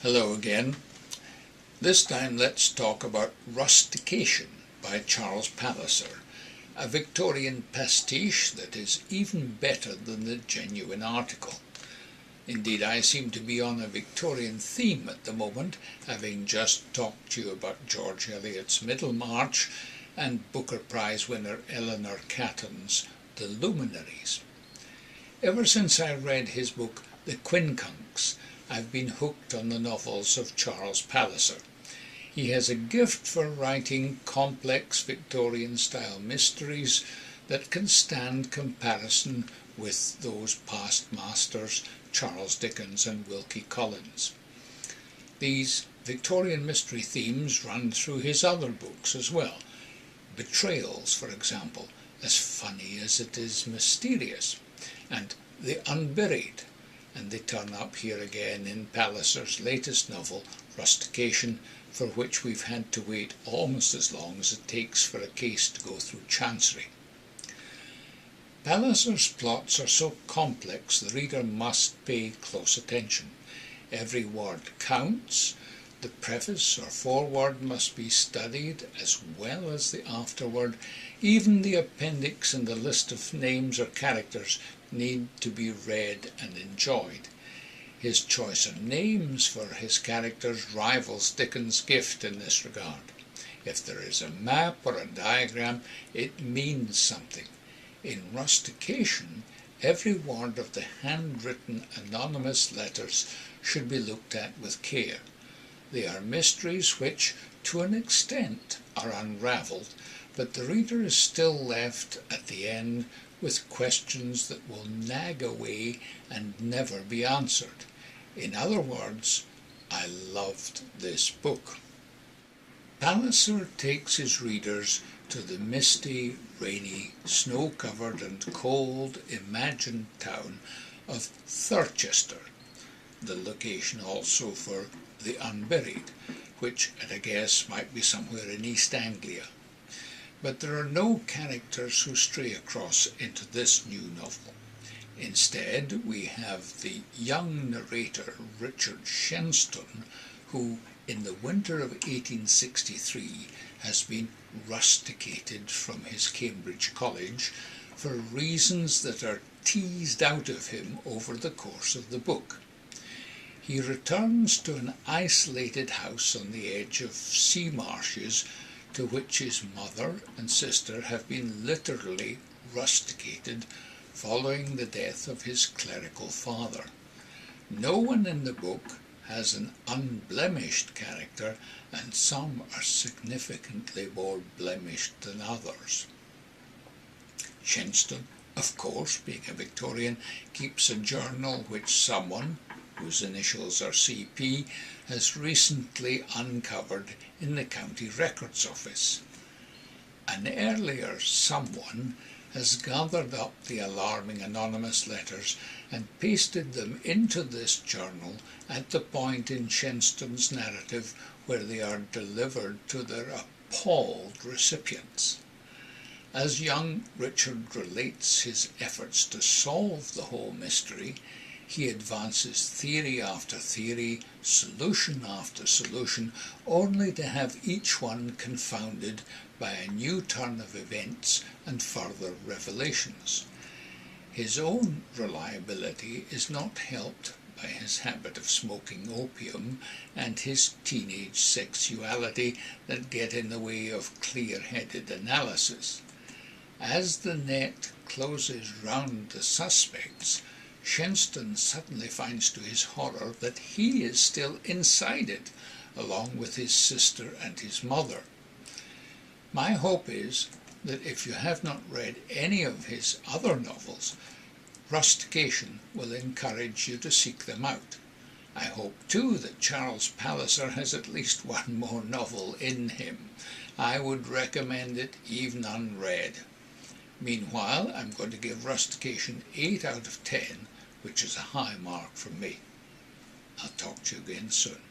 Hello again. This time let's talk about Rustication by Charles Palliser, a Victorian pastiche that is even better than the genuine article. Indeed, I seem to be on a Victorian theme at the moment, having just talked to you about George Eliot's Middlemarch and Booker Prize winner Eleanor Catton's The Luminaries. Ever since I read his book The Quincunx, I've been hooked on the novels of Charles Palliser. He has a gift for writing complex Victorian-style mysteries that can stand comparison with those past masters, Charles Dickens and Wilkie Collins. These Victorian mystery themes run through his other books as well. Betrayals, for example, as funny as it is mysterious, and The Unburied, and they turn up here again in Palliser's latest novel, Rustication, for which we've had to wait almost as long as it takes for a case to go through Chancery. Palliser's plots are so complex the reader must pay close attention. Every word counts, the preface or foreword must be studied as well as the afterword, even the appendix and the list of names or characters need to be read and enjoyed. His choice of names for his characters rivals Dickens' gift in this regard. If there is a map or a diagram, it means something. In Rustication, every word of the handwritten anonymous letters should be looked at with care. They are mysteries which, to an extent, are unravelled, but the reader is still left at the end with questions that will nag away and never be answered. In other words, I loved this book. Palliser takes his readers to the misty, rainy, snow-covered and cold imagined town of Thurchester, the location also for The Unburied, which at a guess might be somewhere in East Anglia. But there are no characters who stray across into this new novel. Instead, we have the young narrator Richard Johnston, who in the winter of 1863 has been rusticated from his Cambridge college for reasons that are teased out of him over the course of the book. He returns to an isolated house on the edge of sea marshes to which his mother and sister have been literally rusticated following the death of his clerical father. No one in the book has an unblemished character, and some are significantly more blemished than others. Johnston, of course, being a Victorian, keeps a journal which someone, whose initials are CP, has recently uncovered in the County Records Office. An earlier someone has gathered up the alarming anonymous letters and pasted them into this journal at the point in Johnston's narrative where they are delivered to their appalled recipients. As young Richard relates his efforts to solve the whole mystery, he advances theory after theory, solution after solution, only to have each one confounded by a new turn of events and further revelations. His own reliability is not helped by his habit of smoking opium and his teenage sexuality that get in the way of clear-headed analysis. As the net closes round the suspects, Johnston suddenly finds to his horror that he is still inside it, along with his sister and his mother. My hope is that if you have not read any of his other novels, Rustication will encourage you to seek them out. I hope too that Charles Palliser has at least one more novel in him. I would recommend it even unread. Meanwhile, I'm going to give Rustication 8 out of 10, which is a high mark from me. I'll talk to you again soon.